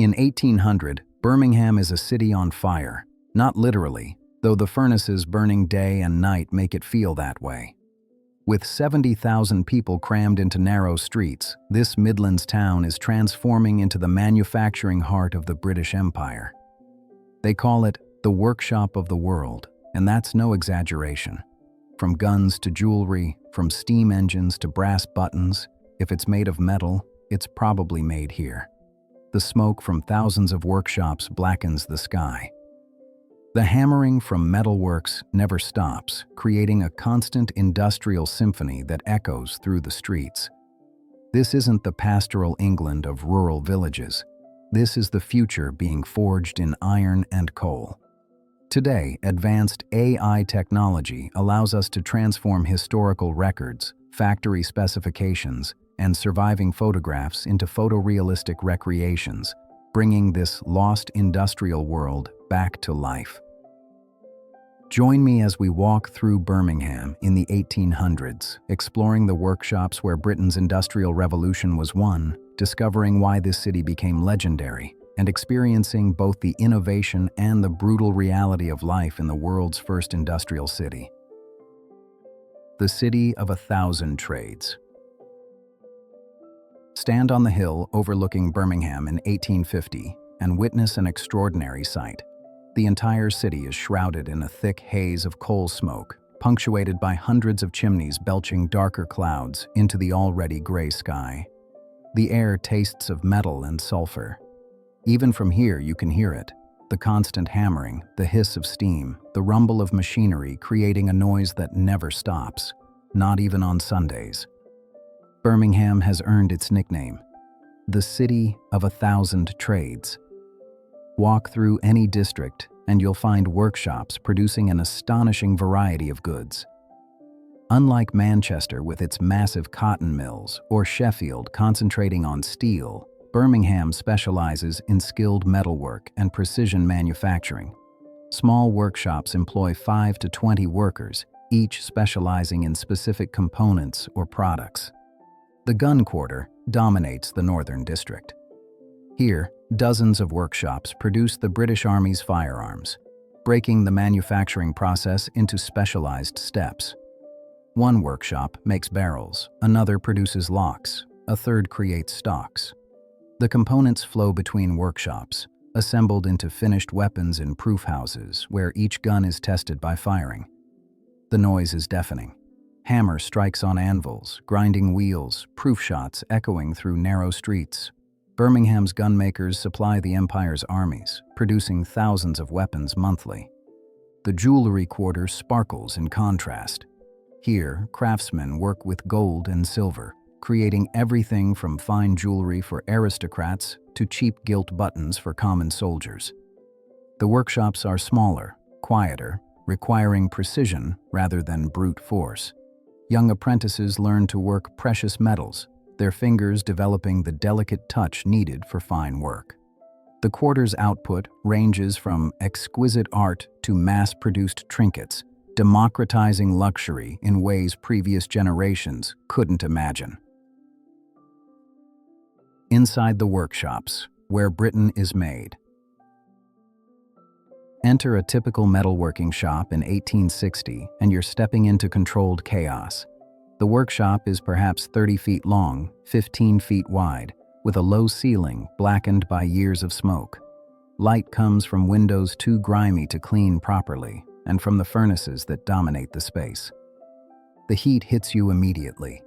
In 1800, Birmingham is a city on fire. Not literally, though the furnaces burning day and night make it feel that way. With 70,000 people crammed into narrow streets, this Midlands town is transforming into the manufacturing heart of the British Empire. They call it the workshop of the world, and that's no exaggeration. From guns to jewelry, from steam engines to brass buttons, if it's made of metal, it's probably made here. The smoke from thousands of workshops blackens the sky. The hammering from metalworks never stops, creating a constant industrial symphony that echoes through the streets. This isn't the pastoral England of rural villages. This is the future being forged in iron and coal. Today, advanced AI technology allows us to transform historical records, factory specifications, and surviving photographs into photorealistic recreations, bringing this lost industrial world back to life. Join me as we walk through Birmingham in the 1800s, exploring the workshops where Britain's Industrial Revolution was won, discovering why this city became legendary, and experiencing both the innovation and the brutal reality of life in the world's first industrial city. The City of 1,000 Trades. Stand on the hill overlooking Birmingham in 1850 and witness an extraordinary sight. The entire city is shrouded in a thick haze of coal smoke, punctuated by hundreds of chimneys belching darker clouds into the already gray sky. The air tastes of metal and sulfur. Even from here you can hear it, the constant hammering, the hiss of steam, the rumble of machinery creating a noise that never stops, not even on Sundays. Birmingham has earned its nickname, the City of 1,000 Trades. Walk through any district and you'll find workshops producing an astonishing variety of goods. Unlike Manchester with its massive cotton mills or Sheffield concentrating on steel, Birmingham specializes in skilled metalwork and precision manufacturing. Small workshops employ 5 to 20 workers, each specializing in specific components or products. The gun quarter dominates the northern district. Here, dozens of workshops produce the British Army's firearms, breaking the manufacturing process into specialized steps. One workshop makes barrels, another produces locks, a third creates stocks. The components flow between workshops, assembled into finished weapons in proof houses where each gun is tested by firing. The noise is deafening. Hammer strikes on anvils, grinding wheels, proof shots echoing through narrow streets. Birmingham's gunmakers supply the Empire's armies, producing thousands of weapons monthly. The jewelry quarter sparkles in contrast. Here, craftsmen work with gold and silver, creating everything from fine jewelry for aristocrats to cheap gilt buttons for common soldiers. The workshops are smaller, quieter, requiring precision rather than brute force. Young apprentices learn to work precious metals, their fingers developing the delicate touch needed for fine work. The quarter's output ranges from exquisite art to mass-produced trinkets, democratizing luxury in ways previous generations couldn't imagine. Inside the workshops, where Britain is made. Enter a typical metalworking shop in 1860 and you're stepping into controlled chaos. The workshop is perhaps 30 feet long, 15 feet wide, with a low ceiling blackened by years of smoke. Light comes from windows too grimy to clean properly, and from the furnaces that dominate the space. The heat hits you immediately.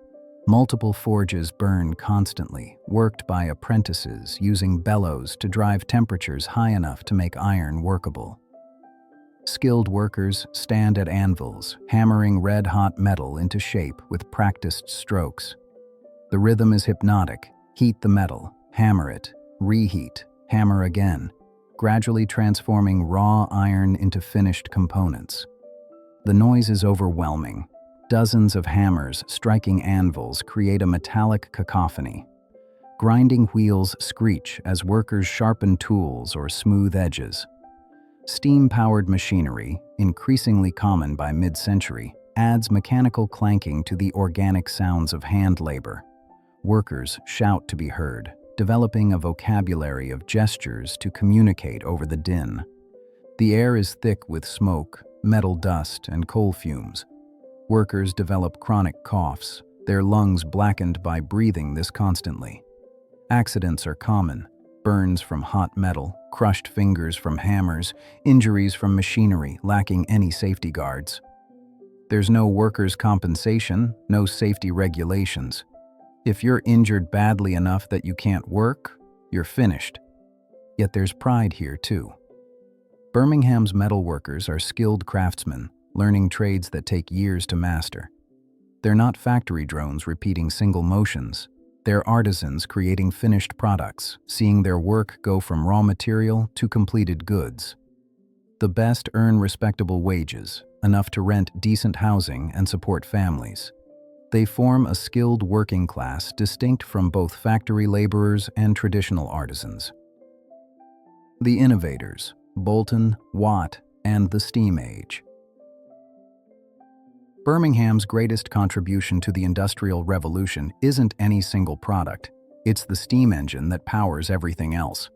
Multiple forges burn constantly, worked by apprentices using bellows to drive temperatures high enough to make iron workable. Skilled workers stand at anvils, hammering red-hot metal into shape with practiced strokes. The rhythm is hypnotic. Heat the metal, hammer it, reheat, hammer again, gradually transforming raw iron into finished components. The noise is overwhelming. Dozens of hammers striking anvils create a metallic cacophony. Grinding wheels screech as workers sharpen tools or smooth edges. Steam-powered machinery, increasingly common by mid-century, adds mechanical clanking to the organic sounds of hand labor. Workers shout to be heard, developing a vocabulary of gestures to communicate over the din. The air is thick with smoke, metal dust, and coal fumes. Workers develop chronic coughs, their lungs blackened by breathing this constantly. Accidents are common: burns from hot metal, crushed fingers from hammers, injuries from machinery lacking any safety guards. There's no workers' compensation, no safety regulations. If you're injured badly enough that you can't work, you're finished. Yet there's pride here too. Birmingham's metalworkers are skilled craftsmen, learning trades that take years to master. They're not factory drones repeating single motions. They're artisans creating finished products, seeing their work go from raw material to completed goods. The best earn respectable wages, enough to rent decent housing and support families. They form a skilled working class distinct from both factory laborers and traditional artisans. The innovators: Bolton, Watt, and the Steam Age. Birmingham's greatest contribution to the Industrial Revolution isn't any single product. It's the steam engine that powers everything else.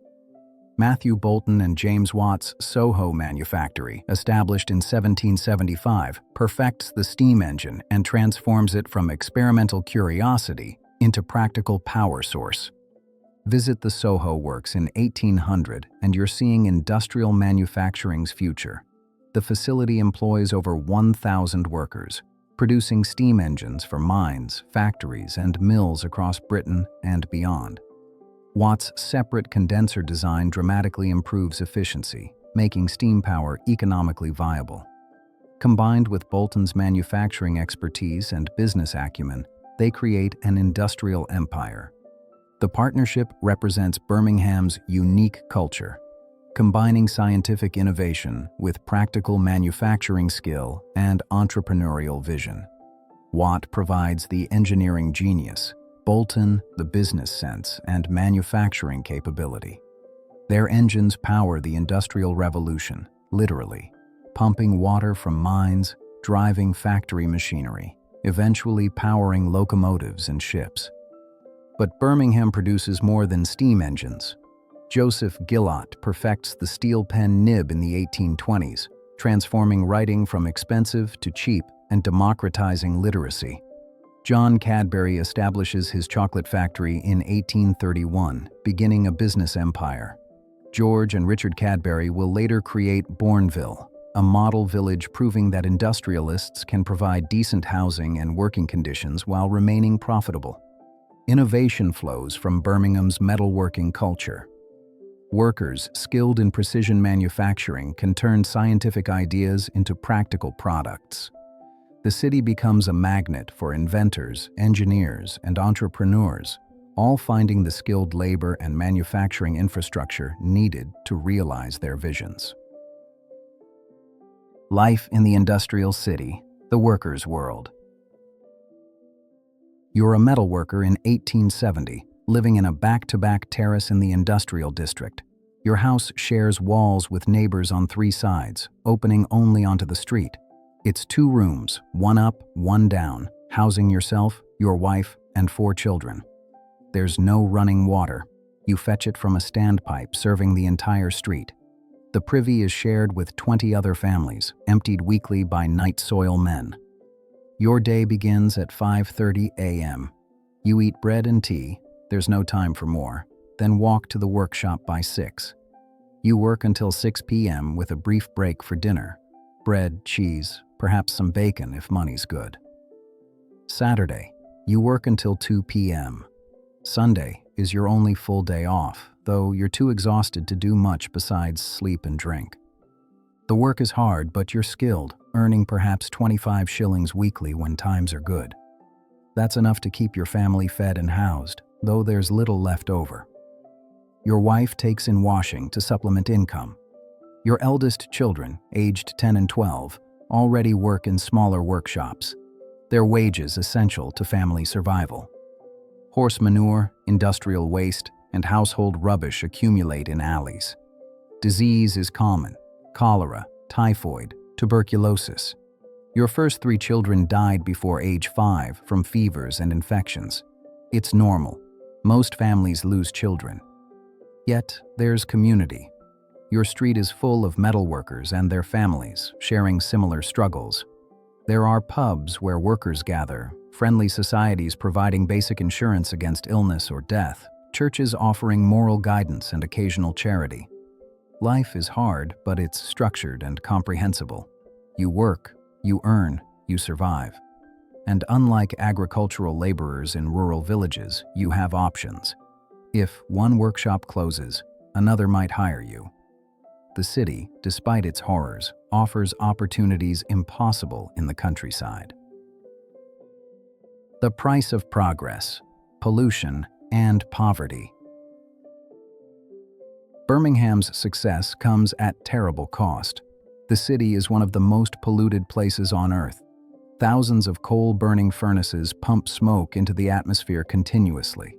Matthew Bolton and James Watt's Soho manufactory, established in 1775, perfects the steam engine and transforms it from experimental curiosity into practical power source. Visit the Soho Works in 1800 and you're seeing industrial manufacturing's future. The facility employs over 1,000 workers, producing steam engines for mines, factories, and mills across Britain and beyond. Watt's separate condenser design dramatically improves efficiency, making steam power economically viable. Combined with Bolton's manufacturing expertise and business acumen, they create an industrial empire. The partnership represents Birmingham's unique culture, combining scientific innovation with practical manufacturing skill and entrepreneurial vision. Watt provides the engineering genius, Bolton the business sense and manufacturing capability. Their engines power the Industrial Revolution, literally, pumping water from mines, driving factory machinery, eventually powering locomotives and ships. But Birmingham produces more than steam engines. Joseph Gillott perfects the steel pen nib in the 1820s, transforming writing from expensive to cheap and democratizing literacy. John Cadbury establishes his chocolate factory in 1831, beginning a business empire. George and Richard Cadbury will later create Bourneville, a model village proving that industrialists can provide decent housing and working conditions while remaining profitable. Innovation flows from Birmingham's metalworking culture. Workers skilled in precision manufacturing can turn scientific ideas into practical products. The city becomes a magnet for inventors, engineers, and entrepreneurs, all finding the skilled labor and manufacturing infrastructure needed to realize their visions. Life in the industrial city, the worker's world. You're a metalworker in 1870, living in a back-to-back terrace in the industrial district. Your house shares walls with neighbors on 3 sides, opening only onto the street. It's 2 rooms, 1 up, 1 down, housing yourself, your wife, and 4 children. There's no running water. You fetch it from a standpipe serving the entire street. The privy is shared with 20 other families, emptied weekly by night soil men. Your day begins at 5:30 a.m. You eat bread and tea, there's no time for more, then walk to the workshop by 6. You work until 6 p.m. with a brief break for dinner. Bread, cheese, perhaps some bacon if money's good. Saturday, you work until 2 p.m. Sunday is your only full day off, though you're too exhausted to do much besides sleep and drink. The work is hard, but you're skilled, earning perhaps 25 shillings weekly when times are good. That's enough to keep your family fed and housed, though there's little left over. Your wife takes in washing to supplement income. Your eldest children, aged 10 and 12, already work in smaller workshops, their wages essential to family survival. Horse manure, industrial waste, and household rubbish accumulate in alleys. Disease is common: cholera, typhoid, tuberculosis. Your first 3 children died before age 5 from fevers and infections. It's normal. Most families lose children. Yet, there's community. Your street is full of metalworkers and their families, sharing similar struggles. There are pubs where workers gather, friendly societies providing basic insurance against illness or death, churches offering moral guidance and occasional charity. Life is hard, but it's structured and comprehensible. You work, you earn, you survive. And unlike agricultural laborers in rural villages, you have options. If one workshop closes, another might hire you. The city, despite its horrors, offers opportunities impossible in the countryside. The price of progress, pollution, and poverty. Birmingham's success comes at terrible cost. The city is one of the most polluted places on Earth. Thousands of coal-burning furnaces pump smoke into the atmosphere continuously.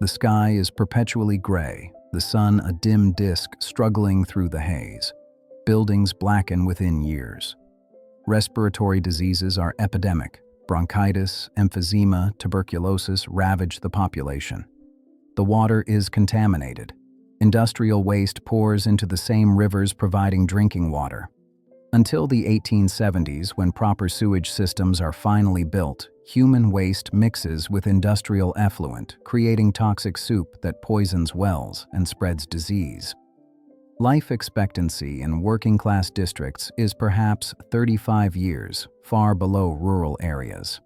The sky is perpetually gray, the sun a dim disk struggling through the haze. Buildings blacken within years. Respiratory diseases are epidemic. Bronchitis, emphysema, tuberculosis ravage the population. The water is contaminated. Industrial waste pours into the same rivers providing drinking water. Until the 1870s, when proper sewage systems are finally built, human waste mixes with industrial effluent, creating toxic soup that poisons wells and spreads disease. Life expectancy in working-class districts is perhaps 35 years, far below rural areas.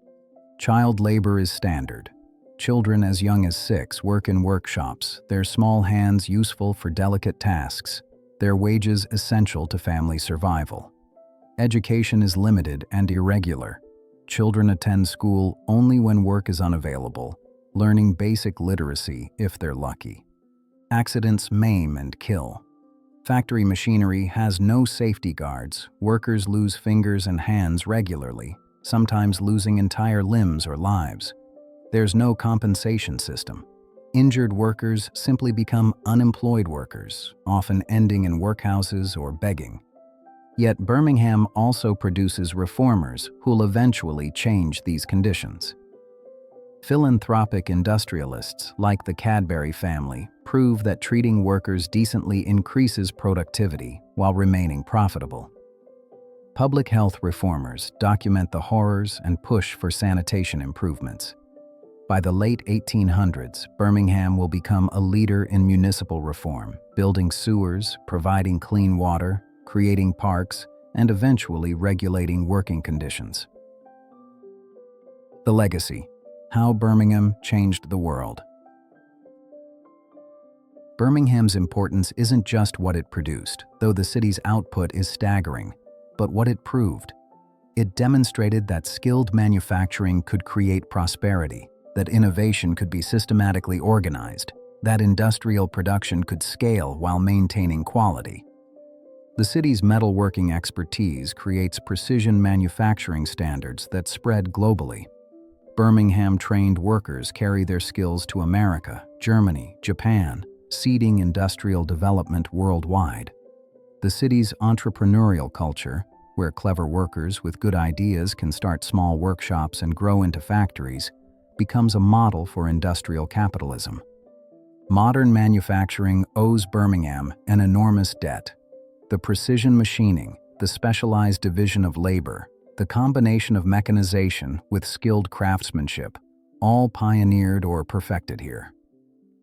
Child labor is standard. Children as young as 6 work in workshops, their small hands useful for delicate tasks, their wages essential to family survival. Education is limited and irregular. Children attend school only when work is unavailable, learning basic literacy if they're lucky. Accidents maim and kill. Factory machinery has no safety guards. Workers lose fingers and hands regularly, sometimes losing entire limbs or lives. There's no compensation system. Injured workers simply become unemployed workers, often ending in workhouses or begging. Yet Birmingham also produces reformers who'll eventually change these conditions. Philanthropic industrialists, like the Cadbury family, prove that treating workers decently increases productivity while remaining profitable. Public health reformers document the horrors and push for sanitation improvements. By the late 1800s, Birmingham will become a leader in municipal reform, building sewers, providing clean water, creating parks, and eventually regulating working conditions. The legacy: how Birmingham changed the world. Birmingham's importance isn't just what it produced, though the city's output is staggering, but what it proved. It demonstrated that skilled manufacturing could create prosperity, that innovation could be systematically organized, that industrial production could scale while maintaining quality. The city's metalworking expertise creates precision manufacturing standards that spread globally. Birmingham-trained workers carry their skills to America, Germany, Japan, seeding industrial development worldwide. The city's entrepreneurial culture, where clever workers with good ideas can start small workshops and grow into factories, becomes a model for industrial capitalism. Modern manufacturing owes Birmingham an enormous debt. The precision machining, the specialized division of labor, the combination of mechanization with skilled craftsmanship, all pioneered or perfected here.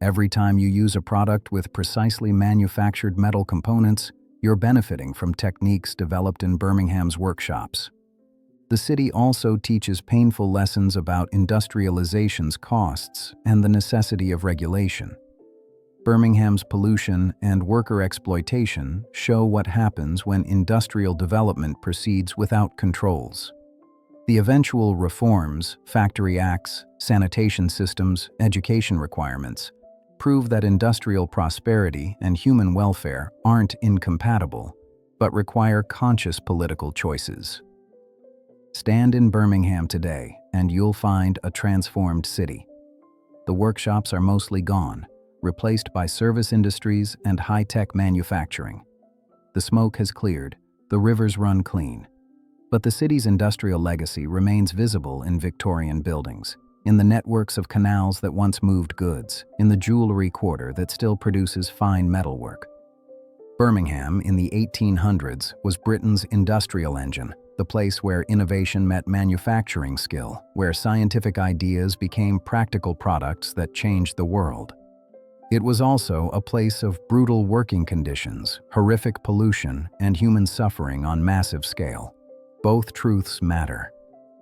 Every time you use a product with precisely manufactured metal components, you're benefiting from techniques developed in Birmingham's workshops. The city also teaches painful lessons about industrialization's costs and the necessity of regulation. Birmingham's pollution and worker exploitation show what happens when industrial development proceeds without controls. The eventual reforms, factory acts, sanitation systems, education requirements, prove that industrial prosperity and human welfare aren't incompatible, but require conscious political choices. Stand in Birmingham today, and you'll find a transformed city. The workshops are mostly gone, replaced by service industries and high-tech manufacturing. The smoke has cleared, the rivers run clean. But the city's industrial legacy remains visible in Victorian buildings, in the networks of canals that once moved goods, in the jewelry quarter that still produces fine metalwork. Birmingham, in the 1800s, was Britain's industrial engine, the place where innovation met manufacturing skill, where scientific ideas became practical products that changed the world. It was also a place of brutal working conditions, horrific pollution, and human suffering on massive scale. Both truths matter.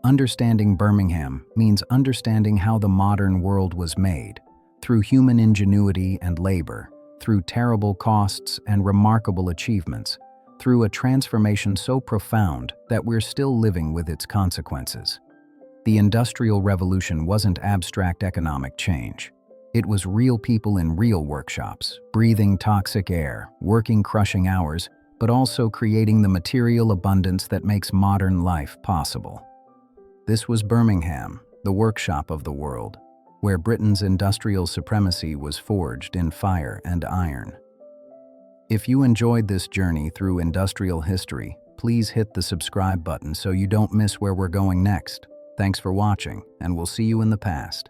Understanding Birmingham means understanding how the modern world was made, through human ingenuity and labor, through terrible costs and remarkable achievements, through a transformation so profound that we're still living with its consequences. The Industrial Revolution wasn't abstract economic change. It was real people in real workshops, breathing toxic air, working crushing hours, but also creating the material abundance that makes modern life possible. This was Birmingham, the workshop of the world, where Britain's industrial supremacy was forged in fire and iron. If you enjoyed this journey through industrial history, please hit the subscribe button so you don't miss where we're going next. Thanks for watching, and we'll see you in the past.